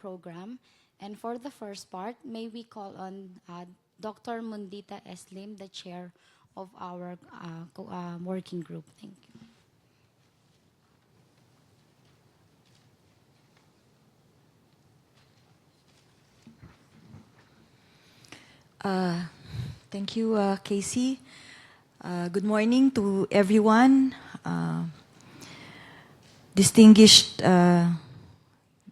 program. And for the first part, may we call on Dr. Mundita Eslim, the chair of our working group. Thank you. Thank you, Casey. Good morning to everyone. Distinguished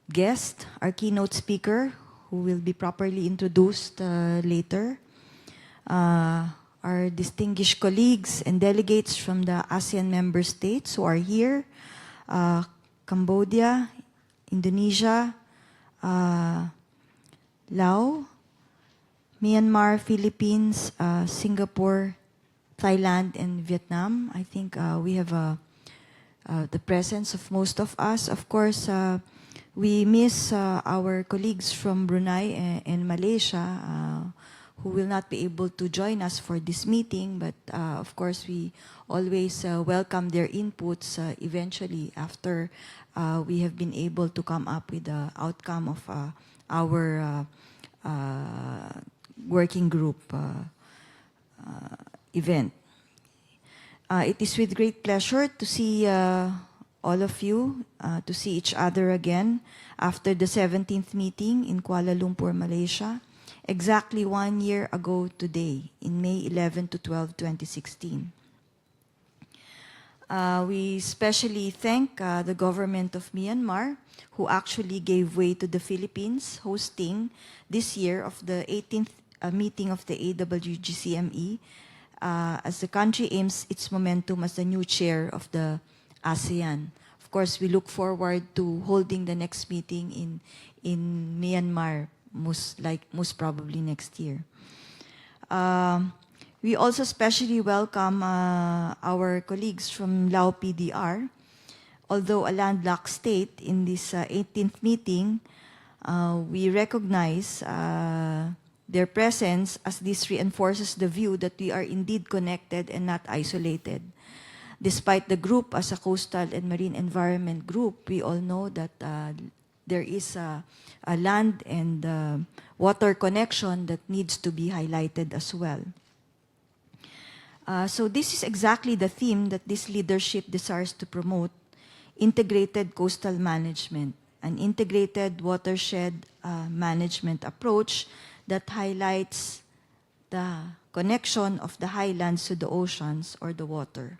guest, our keynote speaker, who will be properly introduced later. Our distinguished colleagues and delegates from the ASEAN member states who are here, Cambodia, Indonesia, Laos, Myanmar, Philippines, Singapore, Thailand, and Vietnam. I think we have the presence of most of us. Of course, we miss our colleagues from Brunei and Malaysia who will not be able to join us for this meeting, but of course we always welcome their inputs eventually after we have been able to come up with the outcome of our working group event. It is with great pleasure to see all of you, to see each other again after the 17th meeting in Kuala Lumpur, Malaysia, exactly 1 year ago today, in May 11 to 12, 2016. We especially thank the government of Myanmar, who actually gave way to the Philippines hosting this year of the 18th meeting of the AWGCME, as the country aims its momentum as the new chair of the ASEAN. Of course, we look forward to holding the next meeting in Myanmar, most probably next year. We also especially welcome our colleagues from Laos PDR. Although a landlocked state, in this 18th meeting, we recognize their presence, as this reinforces the view that we are indeed connected and not isolated. Despite the group as a coastal and marine environment group, we all know that there is a land and water connection that needs to be highlighted as well. So this is exactly the theme that this leadership desires to promote: integrated coastal management, an integrated watershed management approach that highlights the connection of the highlands to the oceans or the water.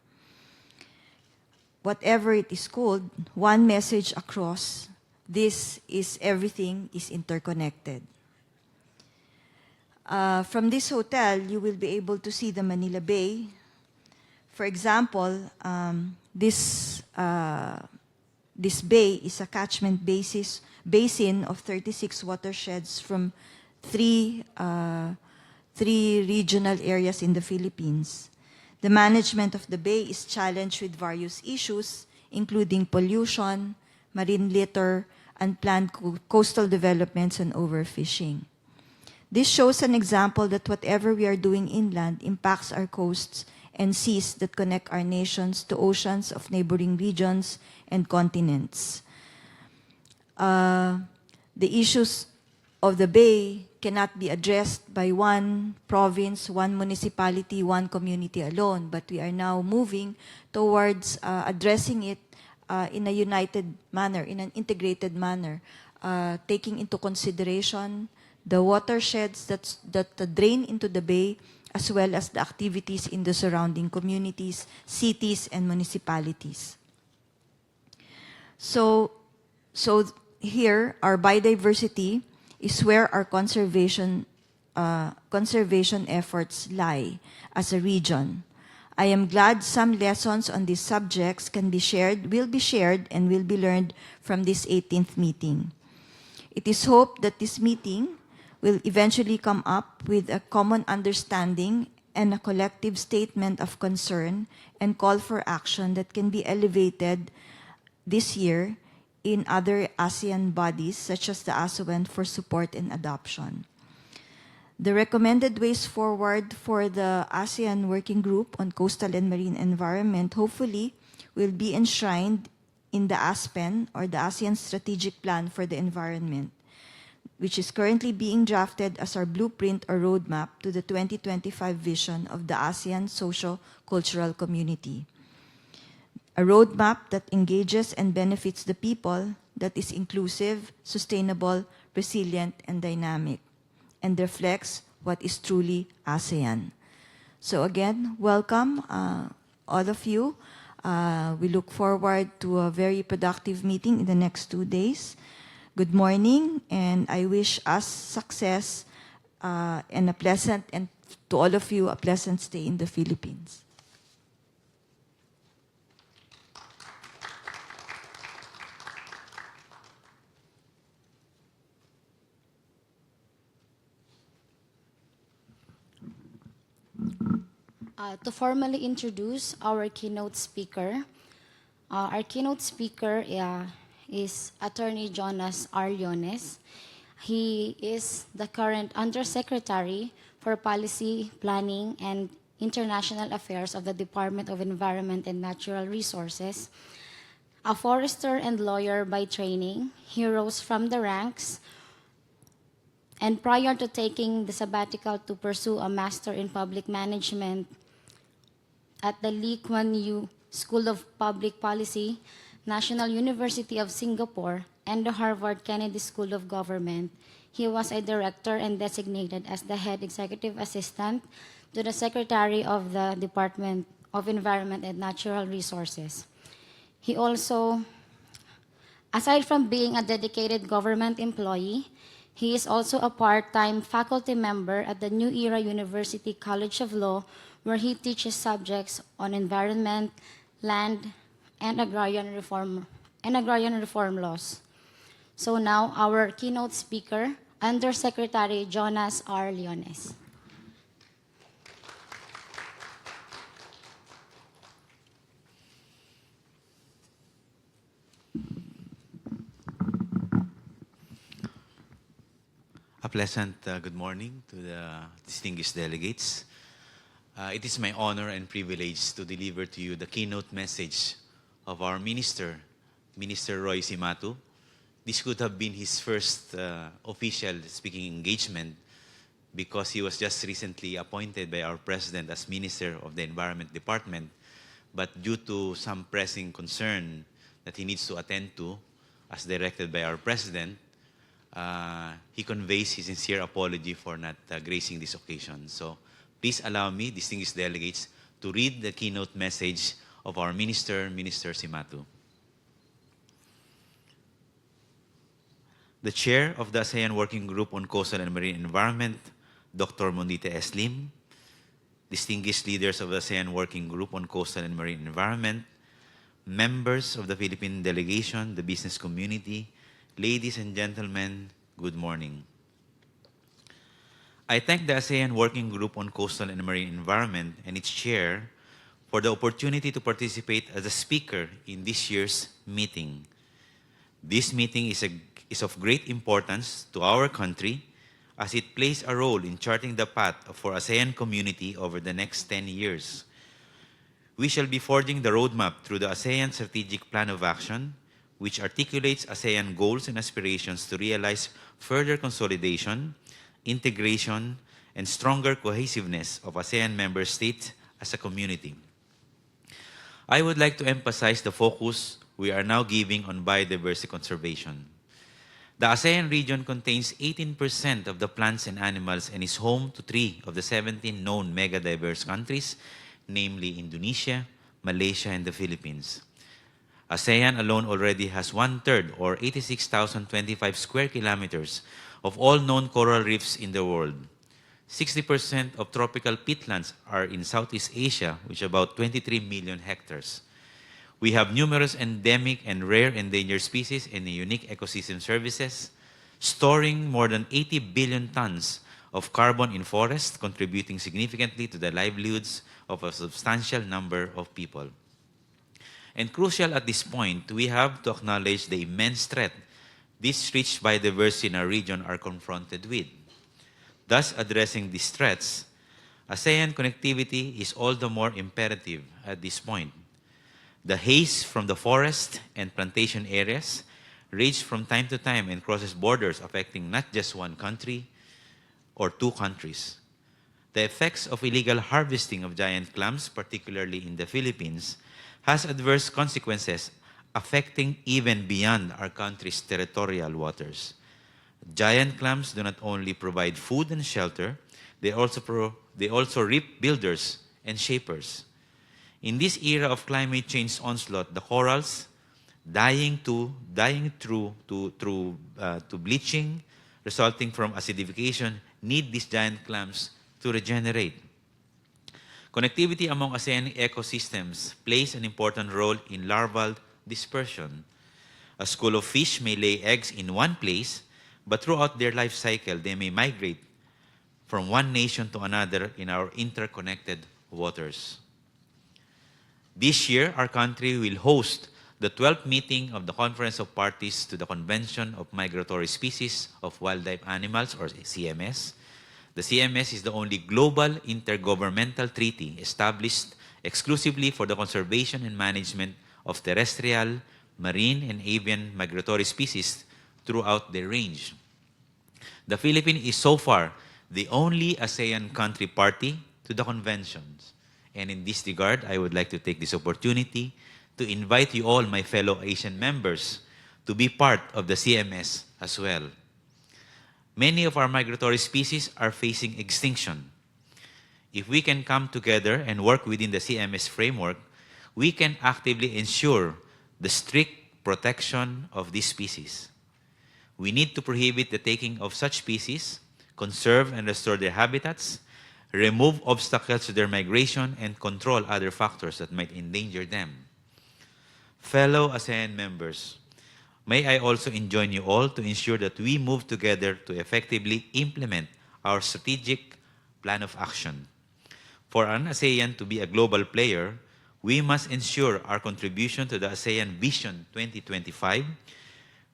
Whatever it is called, one message across: this is everything is interconnected. From this hotel, you will be able to see the Manila Bay. For example, this bay is a catchment basin of 36 watersheds from three regional areas in the Philippines. The management of the bay is challenged with various issues, including pollution, marine litter, unplanned coastal developments, and overfishing. This shows an example that whatever we are doing inland impacts our coasts and seas that connect our nations to oceans of neighboring regions and continents. The issues of the bay cannot be addressed by one province, one municipality, one community alone, but we are now moving towards addressing it in a united manner, in an integrated manner, taking into consideration the watersheds that drain into the bay, as well as the activities in the surrounding communities, cities, and municipalities. So here, our biodiversity is where our conservation efforts lie as a region. I am glad some lessons on these subjects will be shared, and will be learned from this 18th meeting. It is hoped that this meeting will eventually come up with a common understanding and a collective statement of concern and call for action that can be elevated this year in other ASEAN bodies, such as the ASEAN, for support and adoption. The recommended ways forward for the ASEAN Working Group on Coastal and Marine Environment hopefully will be enshrined in the ASPEN, or the ASEAN Strategic Plan for the Environment, which is currently being drafted as our blueprint or roadmap to the 2025 vision of the ASEAN socio-cultural community. A roadmap that engages and benefits the people, that is inclusive, sustainable, resilient, and dynamic, and reflects what is truly ASEAN. So again, welcome all of you. We look forward to a very productive meeting in the next 2 days. Good morning, and I wish us success and to all of you, a pleasant stay in the Philippines. To formally introduce our keynote speaker, is Attorney Jonas R. Leones. He is the current Undersecretary for Policy, Planning, and International Affairs of the Department of Environment and Natural Resources. A forester and lawyer by training, he rose from the ranks, and prior to taking the sabbatical to pursue a Master in Public Management at the Lee Kuan Yew School of Public Policy, National University of Singapore, and the Harvard Kennedy School of Government, he was a director and designated as the head executive assistant to the Secretary of the Department of Environment and Natural Resources. He also, aside from being a dedicated government employee, he is also a part-time faculty member at the New Era University College of Law, where he teaches subjects on environment, land, and agrarian reform laws. So now, our keynote speaker, Undersecretary Jonas R. Leones. A pleasant good morning to the distinguished delegates. It is my honor and privilege to deliver to you the keynote message of our Minister, Minister Roy Cimatu. This could have been his first official speaking engagement because he was just recently appointed by our President as Minister of the Environment Department. But due to some pressing concern that he needs to attend to, as directed by our President, he conveys his sincere apology for not gracing this occasion. So please allow me, distinguished delegates, to read the keynote message of our Minister, Minister Cimatu. The Chair of the ASEAN Working Group on Coastal and Marine Environment, Dr. Mundita S. Lim, distinguished leaders of the ASEAN Working Group on Coastal and Marine Environment, members of the Philippine delegation, the business community, ladies and gentlemen, good morning. I thank the ASEAN Working Group on Coastal and Marine Environment and its chair for the opportunity to participate as a speaker in this year's meeting. This meeting is of great importance to our country as it plays a role in charting the path for ASEAN community over the next 10 years. We shall be forging the roadmap through the ASEAN Strategic Plan of Action, which articulates ASEAN goals and aspirations to realize further consolidation, integration, and stronger cohesiveness of ASEAN member states as a community. I would like to emphasize the focus we are now giving on biodiversity conservation. The ASEAN region contains 18% of the plants and animals and is home to 3 of the 17 known mega-diverse countries, namely Indonesia, Malaysia, and the Philippines. ASEAN alone already has 1/3 or 86,025 square kilometers of all known coral reefs in the world. 60% of tropical peatlands are in Southeast Asia, which is about 23 million hectares. We have numerous endemic and rare endangered species and unique ecosystem services, storing more than 80 billion tons of carbon in forests, contributing significantly to the livelihoods of a substantial number of people. And crucial at this point, we have to acknowledge the immense threat these rich biodiversity in our region are confronted with. Thus, addressing these threats, ASEAN connectivity is all the more imperative at this point. The haze from the forest and plantation areas raged from time to time and crosses borders, affecting not just one country or two countries. The effects of illegal harvesting of giant clams, particularly in the Philippines, has adverse consequences affecting even beyond our country's territorial waters. Giant clams do not only provide food and shelter, they also reap builders and shapers. In this era of climate change onslaught, the corals dying through bleaching resulting from acidification need these giant clams to regenerate. Connectivity among ASEAN ecosystems plays an important role in larval dispersion. A school of fish may lay eggs in one place, but throughout their life cycle, they may migrate from one nation to another in our interconnected waters. This year, our country will host the 12th meeting of the Conference of Parties to the Convention of Migratory Species of Wildlife Animals, or CMS. The CMS is the only global intergovernmental treaty established exclusively for the conservation and management of terrestrial, marine, and avian migratory species throughout their range. The Philippines is so far the only ASEAN country party to the conventions. And in this regard, I would like to take this opportunity to invite you all, my fellow Asian members, to be part of the CMS as well. Many of our migratory species are facing extinction. If we can come together and work within the CMS framework, we can actively ensure the strict protection of these species. We need to prohibit the taking of such species, conserve and restore their habitats, remove obstacles to their migration, and control other factors that might endanger them. Fellow ASEAN members, may I also enjoin you all to ensure that we move together to effectively implement our strategic plan of action. For an ASEAN to be a global player, we must ensure our contribution to the ASEAN Vision 2025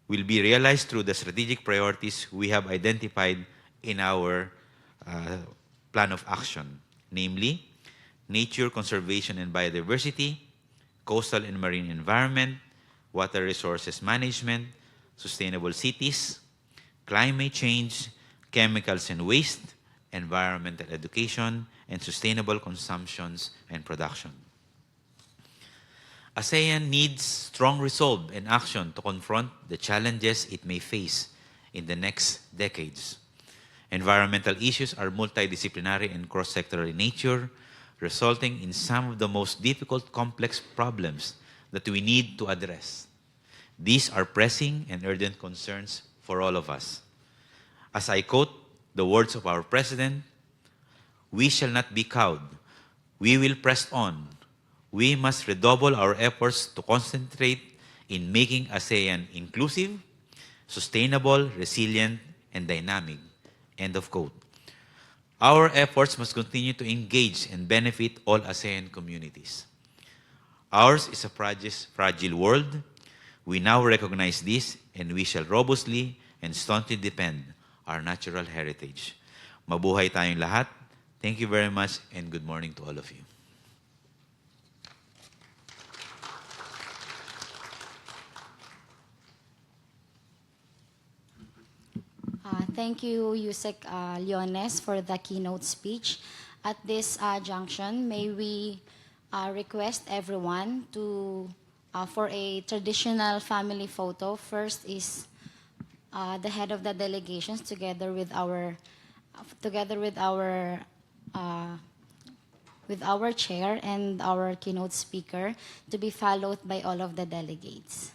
will be realized through the strategic priorities we have identified in our plan of action, namely nature conservation and biodiversity, coastal and marine environment, water resources management, sustainable cities, climate change, chemicals and waste, environmental education, and sustainable consumptions and production. ASEAN needs strong resolve and action to confront the challenges it may face in the next decades. Environmental issues are multidisciplinary and cross-sectoral in nature, resulting in some of the most difficult, complex problems that we need to address. These are pressing and urgent concerns for all of us. As I quote the words of our President, "We shall not be cowed. We will press on. We must redouble our efforts to concentrate in making ASEAN inclusive, sustainable, resilient, and dynamic." End of quote. Our efforts must continue to engage and benefit all ASEAN communities. Ours is a fragile world. We now recognize this, and we shall robustly and staunchly defend our natural heritage. Mabuhay tayong lahat. Thank you very much, and good morning to all of you. Thank you, Yusek Leones, for the keynote speech. At this junction, may we request everyone to for a traditional family photo. First is the head of the delegations together with our chair and our keynote speaker, to be followed by all of the delegates.